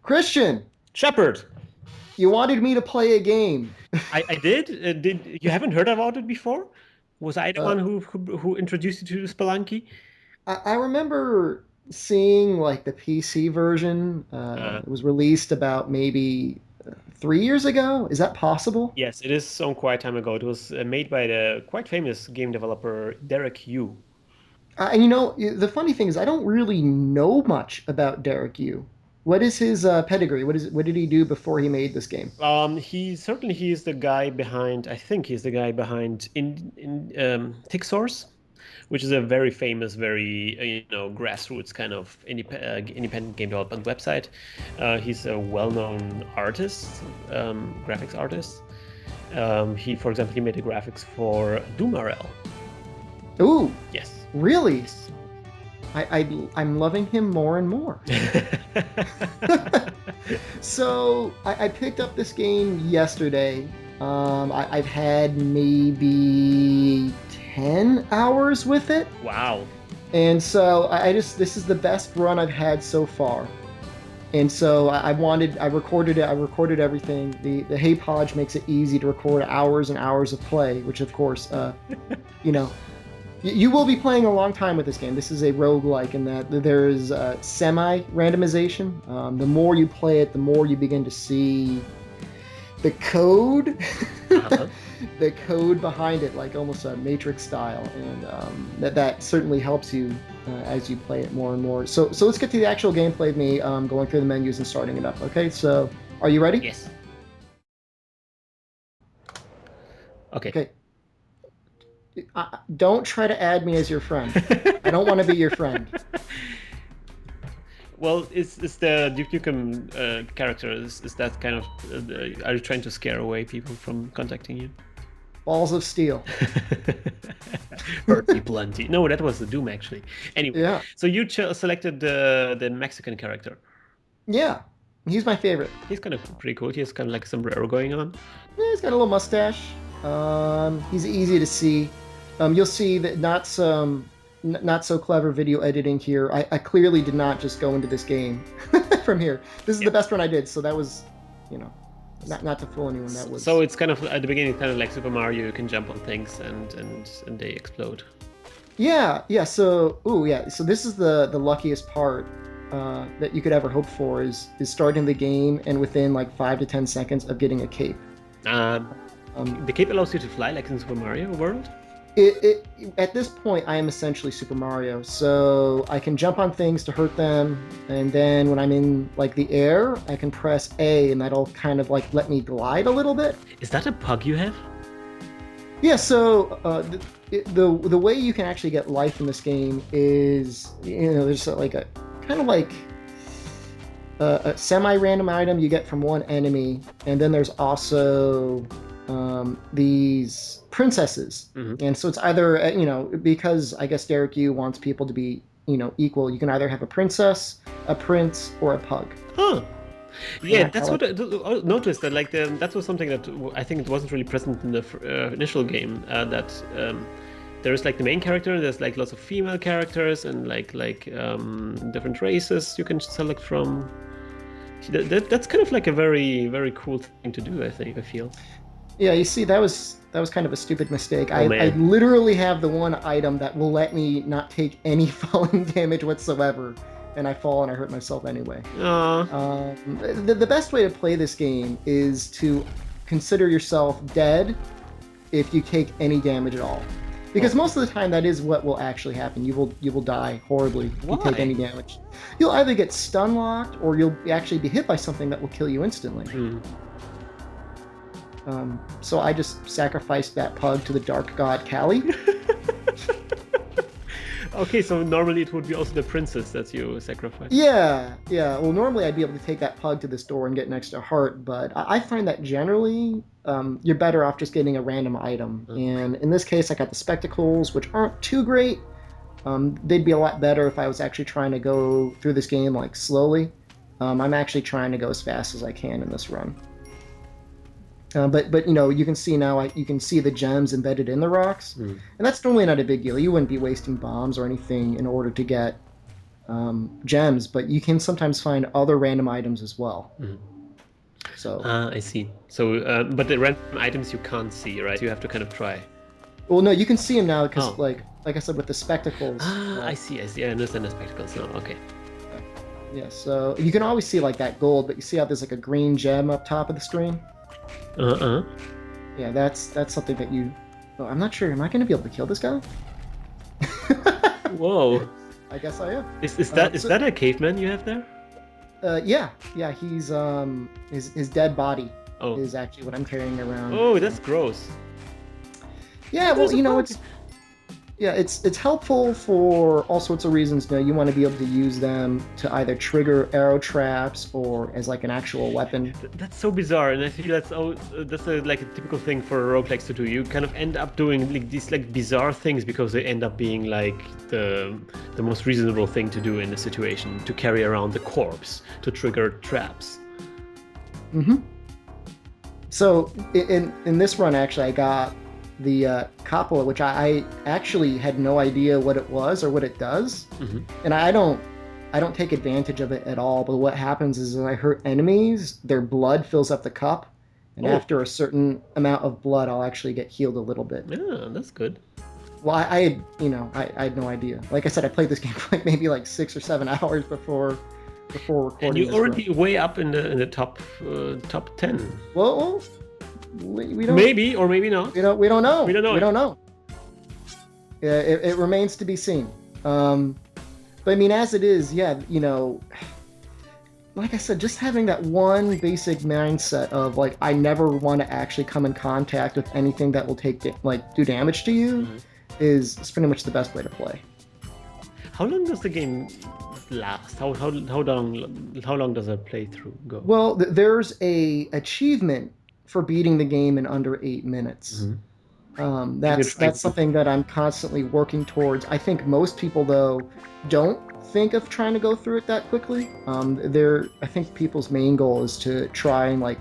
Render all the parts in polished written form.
Christian, Shepherd. you wanted me to play a game. I did. Did you haven't heard about it before? Was I the Uh, one who introduced you to Spelunky? I remember seeing like the PC version. Uh, It was released about maybe 3 years ago. Is that possible? yes, it is some quite time ago. It was made by the quite famous game developer Derek Yu. And the funny thing is, I don't really know much about Derek Yu. What is his pedigree? What did he do before he made this game? He is the guy behind. I think he's the guy behind in Tick Source, which is a very famous, very grassroots kind of independent game development website. He's a well-known artist, graphics artist. For example, he made the graphics for Doomarel. Ooh, Yes. really? Yes. I'm loving him more and more. So I picked up this game yesterday. I've had maybe 10 hours with it. Wow. And so this is the best run I've had so far. And so I recorded it, I recorded everything. The Hey Podge makes it easy to record hours and hours of play, which of course, you know, you will be playing a long time with this game. This is a roguelike in that there is semi-randomization. The more you play it, the more you begin to see the code, Uh-huh. the code behind it, like almost a Matrix style, and that certainly helps you as you play it more and more. So let's get to the actual gameplay of me going through the menus and starting it up. Okay, so are you ready? Yes. Okay. Okay. Don't try to add me as your friend. I don't want to be your friend. Well, is the Duke Nukem character is that kind of are you trying to scare away people from contacting you? Balls of steel. Hurt me plenty. No, that was the Doom actually. Anyway, Yeah, so you selected the Mexican character. yeah. He's my favorite. He's kind of pretty cool. He has kind of like a sombrero going on. Yeah, he's got a little mustache. He's easy to see. You'll see that not so clever video editing here. I clearly did not just go into this game from here. This is Yeah. the best one I did, so that was, you know, not to fool anyone. That So was. it's kind of at the beginning, kind of like Super Mario. You can jump on things and they explode. Yeah, yeah. So, ooh, yeah. So this is the luckiest part that you could ever hope for is starting the game and within like 5 to 10 seconds of getting a cape. Um, Um, the cape allows you to fly like in Super Mario World. at this point, I am essentially Super Mario, so I can jump on things to hurt them, and then when I'm in like the air, I can press A, and that'll kind of like let me glide a little bit. Is that a pug you have? Yeah, so the way you can actually get life in this game is there's like a kind of like a semi-random item you get from one enemy, and then there's also these princesses. Hmm. And so it's either, because I guess Derek Yu wants people to be, equal. You can either have a princess, a prince, or a pug. Huh. And Yeah, I that's like, what I noticed that that was something that I think it wasn't really present in the initial game. That there is like the main character. There's like lots of female characters and different races you can select from. That's kind of like a very very cool thing to do. I feel. yeah, you see, that was kind of a stupid mistake. Oh I man. literally have the one item that will let me not take any falling damage whatsoever, and I fall and I hurt myself anyway. Uh, The best way to play this game is to consider yourself dead if you take any damage at all. Because oh, most of the time that is what will actually happen. You will die horribly if you take any why? damage. You'll either get stun locked or you'll actually be hit by something that will kill you instantly. Hmm. So I just sacrificed that pug to the dark god Kali. Okay, so normally it would be also the princess that you sacrifice. Yeah, yeah. Well, normally I'd be able to take that pug to this door and get an extra heart, but I find that generally you're better off just getting a random item. Okay. And in this case, I got the spectacles, which aren't too great. They'd be a lot better if I was actually trying to go through this game like slowly. I'm actually trying to go as fast as I can in this run. But you can see now you can see the gems embedded in the rocks, Hmm. and that's normally not a big deal. You wouldn't be wasting bombs or anything in order to get gems, but you can sometimes find other random items as well. Mhm. So, I see. So, but the random items you can't see, right? You have to kind of try. well, no, you can see them now because, Oh. like I said, with the spectacles. I see. I see. I understand the spectacles now. Okay. Yeah, so you can always see like that gold, but you see how there's like a green gem up top of the screen? Uh-uh. Yeah, that's something that you. Oh, I'm not sure. Am I going to be able to kill this guy? Whoa. I guess I am. Is that a caveman you have there? Yeah, yeah. He's his dead body Oh. is actually what I'm carrying around. Oh, that's gross. Yeah, well, There's a you know, bug. it's helpful for all sorts of reasons. You know, you want to be able to use them to either trigger arrow traps or as like an actual weapon. That's so bizarre, and I feel that's like a typical thing for roguelikes to do. You kind of end up doing like these like bizarre things because they end up being like the most reasonable thing to do in the situation, to carry around the corpse to trigger traps. Hmm. So in this run, actually, I got the Coppola, which I actually had no idea what it was or what it does, Hmm. and I don't take advantage of it at all. But what happens is when I hurt enemies, their blood fills up the cup, and Oh, after a certain amount of blood, I'll actually get healed a little bit. yeah, that's good. Well, I had, I had no idea. Like I said, I played this game for like maybe like 6 or 7 hours before And recording you're this run. already way up in the top 10. Well, we don't, Maybe or maybe not. we don't know. We don't know We it. don't know. Yeah, it remains to be seen. Um, but I mean, as it is, yeah, like I said, just having that one basic mindset of like, I never want to actually come in contact with anything that will do damage to you Mhm. is pretty much the best way to play. How long does the game last? How long does a playthrough go? Well, there's a achievement for beating the game in under 8 minutes. Hmm. Have you That's tried to? something that I'm constantly working towards. I think most people though don't think of trying to go through it that quickly. I think people's main goal is to try and like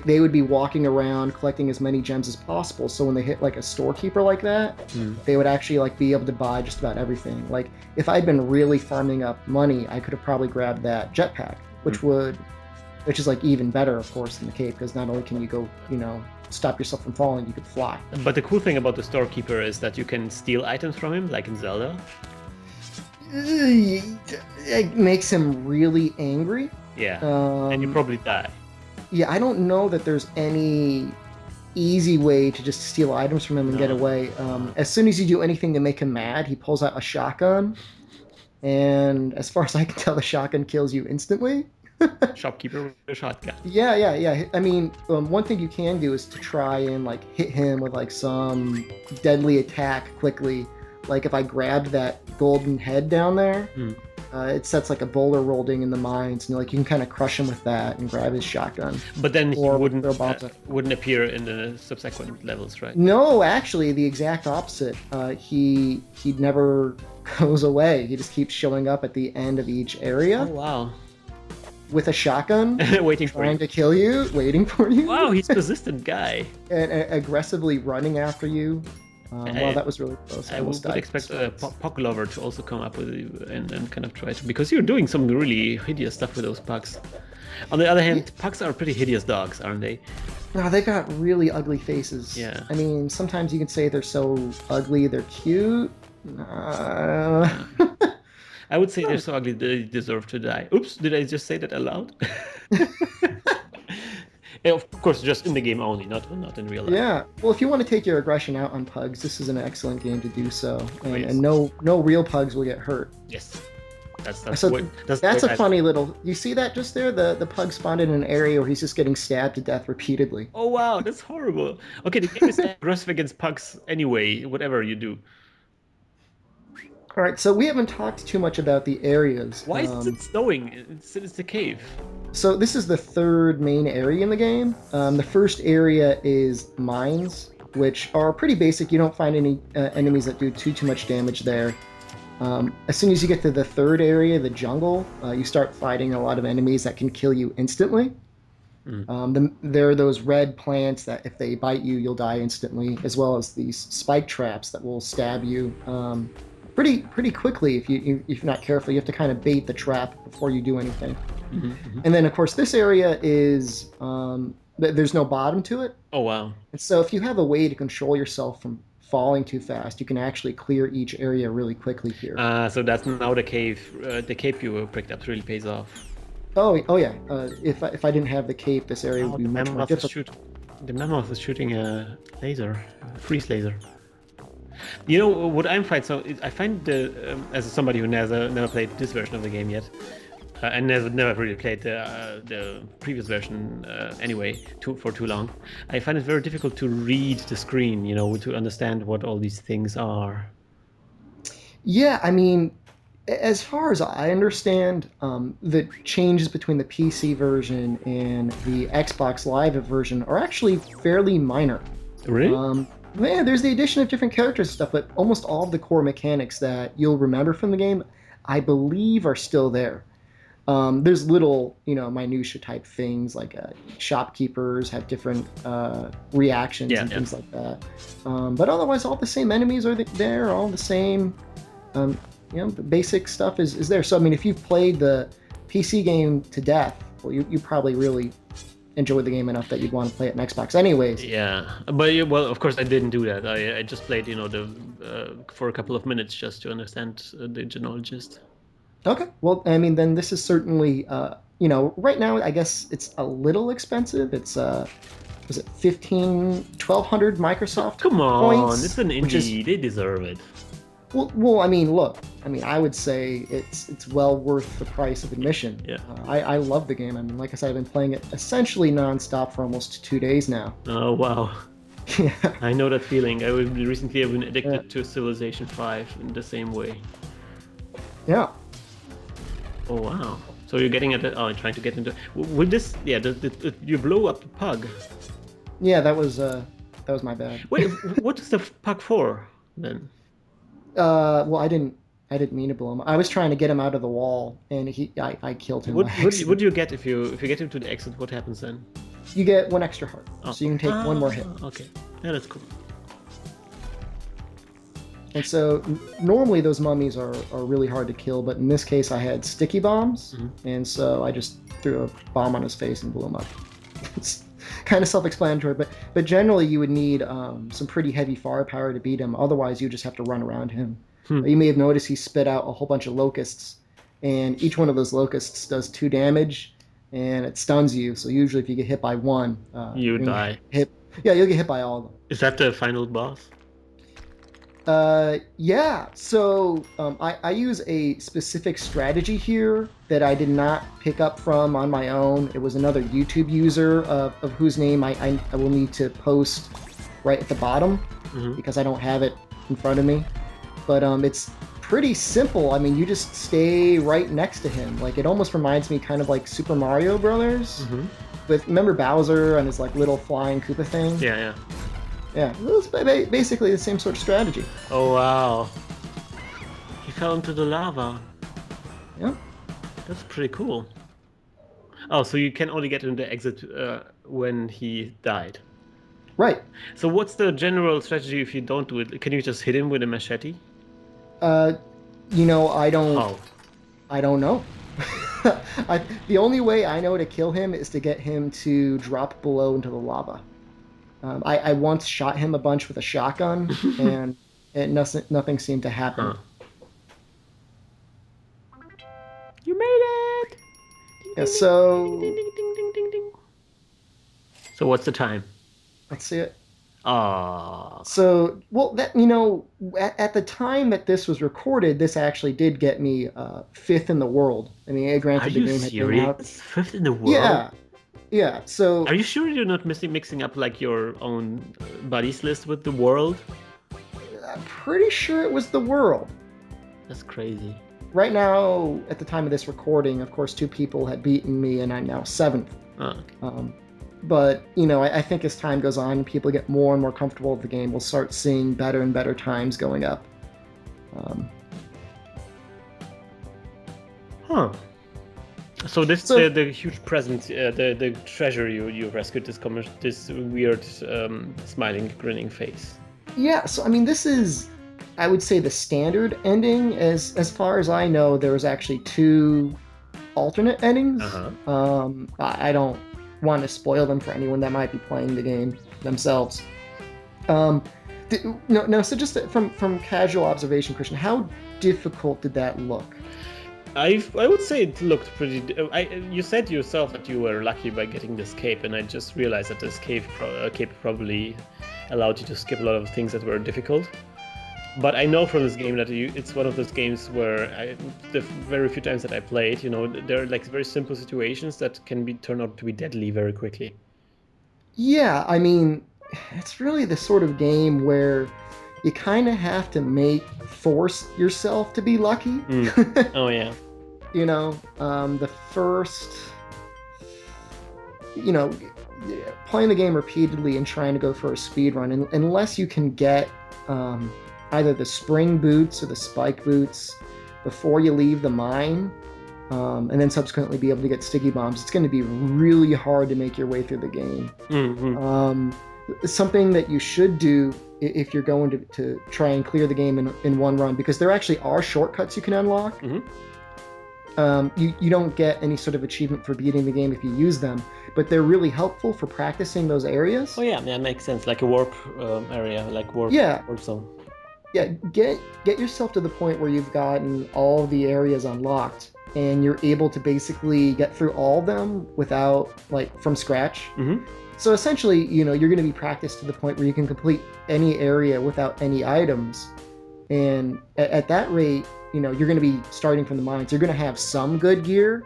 they would be walking around collecting as many gems as possible. So when they hit like a storekeeper like that, Mm. they would actually like be able to buy just about everything. Like if I'd been really farming up money, I could have probably grabbed that jetpack, which is like even better, of course, than the cape because not only can you go, stop yourself from falling, you could fly. But the cool thing about the storekeeper is that you can steal items from him, like in Zelda. It makes him really angry. Yeah, and you Um, probably die. yeah, I don't know that there's any easy way to just steal items from him and get No. away. As soon as you do anything to make him mad, he pulls out a shotgun, and as far as I can tell, the shotgun kills you instantly. Shopkeeper with a shotgun. Yeah, yeah, yeah. I mean, one thing you can do is to try and like hit him with like some deadly attack quickly. Like if I grabbed that golden head down there, Mm. it sets like a boulder rolling in the mines, and like you can kind of crush him with that and grab his shotgun. But then he Or wouldn't throw bombs at him. wouldn't appear in the subsequent levels, right? No, actually, the exact opposite. He never goes away. He just keeps showing up at the end of each Oh area wow, with a shotgun, waiting for trying you. to kill you, waiting for you, Wow, he's a persistent guy. and aggressively running after you. Wow, I, that was really close. I I almost would died. expect a puck lover to also come up with you and kind of try to, because you're doing some really hideous stuff with those pucks. On the other hand, pucks are pretty hideous dogs, aren't they? No, they've got really ugly faces. Yeah. I mean, sometimes you can say they're so ugly, they're cute. Uh, I would say they're so ugly they deserve to die. Oops, did I just say that aloud? And of course, just in the game only, not in real life. yeah. Well, if you want to take your aggression out on pugs, this is an excellent game to do so. And, yes. and no real pugs will get hurt. Yes, that's So that's that's what a funny little. You see that just there? The pug spawned in an area where he's just getting stabbed to death repeatedly. Oh wow, that's horrible. Okay, the game is aggressive against pugs anyway, whatever you do. All right, so we haven't talked too much about the areas. Why is it snowing? It's a cave. So this is the third main area in the game. The first area is mines, which are pretty basic. You don't find any enemies that do too much damage there. As soon as you get to the third area, the jungle, you start fighting a lot of enemies that can kill you instantly. Mm. There are those red plants that if they bite you, you'll die instantly, as well as these spike traps that will stab you. pretty quickly if you're not careful. You have to kind of bait the trap before you do anything. And then of course this area is there's no bottom to it. Oh wow. And so if you have a way to control yourself from falling too fast, you can actually clear each area really quickly here. So that's now the cave. The cape you picked up really pays off. Oh yeah. If I didn't have the cape, this area would be much more difficult. The mammoth is shooting a laser, a freeze laser. You know what I'm finding? So I find as somebody who never played this version of the game yet, and never really played the previous version anyway for too long. I find it very difficult to read the screen, you know, to understand what all these things are. Yeah, I mean, as far as I understand, the changes between the PC version and the Xbox Live version are actually fairly minor. Really? Yeah, there's the addition of different characters and stuff, but almost all of the core mechanics that you'll remember from the game, I believe, are still there. There's little, minutia type things like shopkeepers have different reactions and things like that. But otherwise, all the same enemies are there, all the same. The basic stuff is there. So I mean, if you've played the PC game to death, well, you probably really enjoyed the game enough that you'd want to play it on Xbox anyways. Yeah, but well, of course I didn't do that. I just played, for a couple of minutes just to understand the general gist. Okay, well, I mean, then this is certainly, right now I guess it's a little expensive. It's was it 1,200 Microsoft Come on, points, it's an indie. They deserve it. Well, I mean, look, I would say it's well worth the price of admission. Yeah. I love the game. I mean, like I said, I've been playing it essentially nonstop for almost 2 days now. Oh wow. Yeah. I know that feeling. I recently have been addicted to Civilization 5 in the same way. Yeah. Oh wow. So you're getting at it. Oh, trying to get into. With this, yeah, you blow up the pug. Yeah, that was my bad. Wait, what is the pug for then? Well, I didn't mean to blow him. I was trying to get him out of the wall, and I killed him. What do you get if you get him to the exit? What happens then? You get 1 extra heart, so you can take 1 more hit. Okay, yeah, that's cool. And so normally those mummies are really hard to kill, but in this case I had sticky bombs, and so I just threw a bomb on his face and blew him up. It's kind of self-explanatory, but generally you would need some pretty heavy firepower to beat him. Otherwise, you just have to run around him. You may have noticed he spit out a whole bunch of locusts, and each one of those locusts does 2 damage, and it stuns you. So usually, if you get hit by one, you die. You'll get hit by all of them. Is that the final boss? Yeah. So I use a specific strategy here that I did not pick up from on my own. It was another YouTube user of whose name I will need to post right at the bottom because I don't have it in front of me. But it's pretty simple. I mean, you just stay right next to him. Like, it almost reminds me kind of like Super Mario Brothers. Remember Bowser and his like little flying Koopa thing? Yeah. Yeah, it was basically the same sort of strategy. Oh wow. He fell into the lava. Yeah. That's pretty cool. Oh, so you can only get into the exit when he died. Right. So what's the general strategy if you don't do it? Can you just hit him with a machete? I don't. How? I don't know. The only way I know to kill him is to get him to drop below into the lava. I once shot him a bunch with a shotgun, and nothing seemed to happen. You made it! Yeah, so... Ding, ding, ding, ding, ding, ding. So what's the time? Let's see it. Ah. So, well, at the time that this was recorded, this actually did get me 5th in the world. I mean, granted, the game had been out. 5th in the world? Yeah, so... Are you sure you're not mixing up, like, your own buddies list with the world? I'm pretty sure it was the world. That's crazy. Right now, at the time of this recording, of course, 2 people had beaten me, and I'm now 7th. But, I think as time goes on, people get more and more comfortable with the game. We'll start seeing better and better times going up. So the huge present, the treasure you rescued, this weird smiling, grinning face. Yeah, so I mean, this is I would say the standard ending, as far as I know, there was actually two alternate endings. Uh-huh. I don't want to spoil them for anyone that might be playing the game themselves. Um, no. So just from casual observation, Christian, how difficult did that look? I would say it looked pretty. You said yourself that you were lucky by getting this cape, and I just realized that this cape probably allowed you to skip a lot of things that were difficult. But I know from this game that it's one of those games where the very few times that I played, there are like very simple situations that can turn out to be deadly very quickly. Yeah, I mean, it's really the sort of game where you kind of have to force yourself to be lucky. Oh yeah. The first, you know, playing the game repeatedly and trying to go for a speed run, unless you can get either the spring boots or the spike boots before you leave the mine, and then subsequently be able to get sticky bombs, it's going to be really hard to make your way through the game. Something that you should do if you're going to try and clear the game in one run, because there actually are shortcuts you can unlock. You don't get any sort of achievement for beating the game if you use them, but they're really helpful for practicing those areas. Oh yeah, that makes sense. Like a warp area, like warp zone. Yeah, get yourself to the point where you've gotten all the areas unlocked and you're able to basically get through all of them without, from scratch. So essentially, you're going to be practiced to the point where you can complete any area without any items. And at that rate, you're going to be starting from the mines. You're going to have some good gear.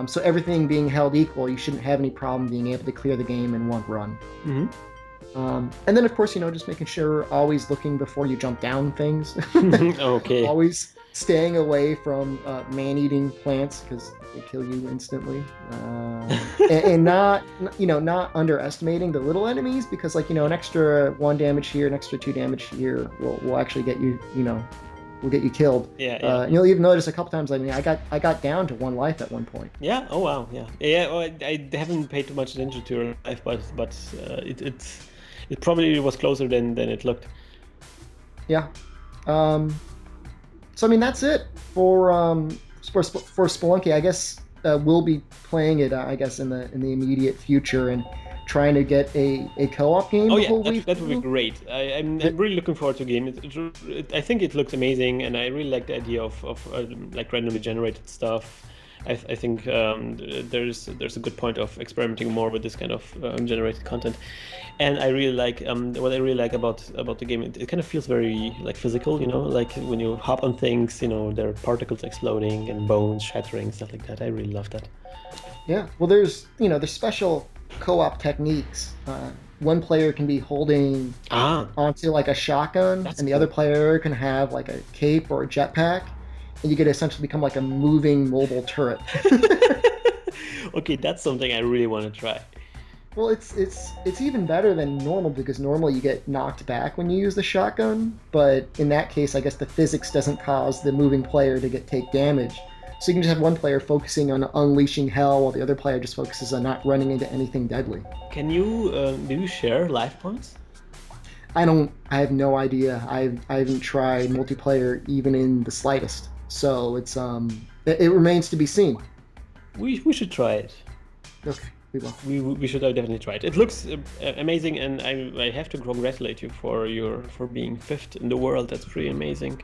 So everything being held equal, you shouldn't have any problem being able to clear the game in one run. And then, of course, just making sure always looking before you jump down things. Okay. Always staying away from man-eating plants because they kill you instantly. And not underestimating the little enemies, because an extra 1 damage here, an extra 2 damage here will actually get you, will get you killed. Yeah. You'll even notice a couple times, I got down to 1 life at one point. Yeah. Oh wow. Yeah. Yeah. Well, I haven't paid too much attention to your life, but it probably was closer than it looked. Yeah. So that's it for Spelunky. I guess we'll be playing it. I guess in the immediate future and trying to get a co-op game. Oh yeah, that would be great. I'm really looking forward to the game. I think it looks amazing, and I really like the idea of like randomly generated stuff. I think there's a good point of experimenting more with this kind of generated content, and I really like what I really like about the game. It kind of feels very like physical, like when you hop on things, there are particles exploding and bones shattering, stuff like that. I really love that. Yeah, well, there's special co-op techniques. One player can be holding onto like a shotgun, and the other player can have like a cape or a jetpack. And you could essentially become like a moving mobile turret. Okay, that's something I really want to try. Well, it's even better than normal, because normally you get knocked back when you use the shotgun, but in that case, I guess the physics doesn't cause the moving player to take damage. So you can just have one player focusing on unleashing hell, while the other player just focuses on not running into anything deadly. Can you do you share life points? I have no idea. I haven't tried multiplayer even in the slightest. So it remains to be seen. We should try it. Okay, we will. We should definitely try it. It looks amazing, and I have to congratulate you for being 5th in the world. That's pretty amazing.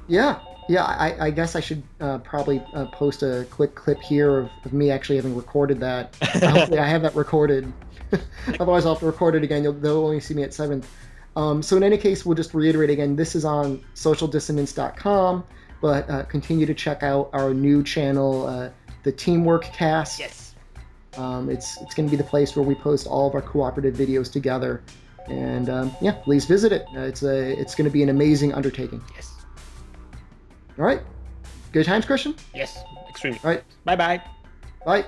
Yeah. I guess I should probably post a quick clip here of me actually having recorded that. Hopefully, I have that recorded. Otherwise, I'll have to record it again. They'll only see me at 7th. So in any case, we'll just reiterate again. This is on socialdissonance.com. But continue to check out our new channel, the Teamwork Cast. Yes. It's going to be the place where we post all of our cooperative videos together, and please visit it. It's going to be an amazing undertaking. Yes. All right. Good times, Christian. Yes. Extremely. All right. Bye-bye. Bye.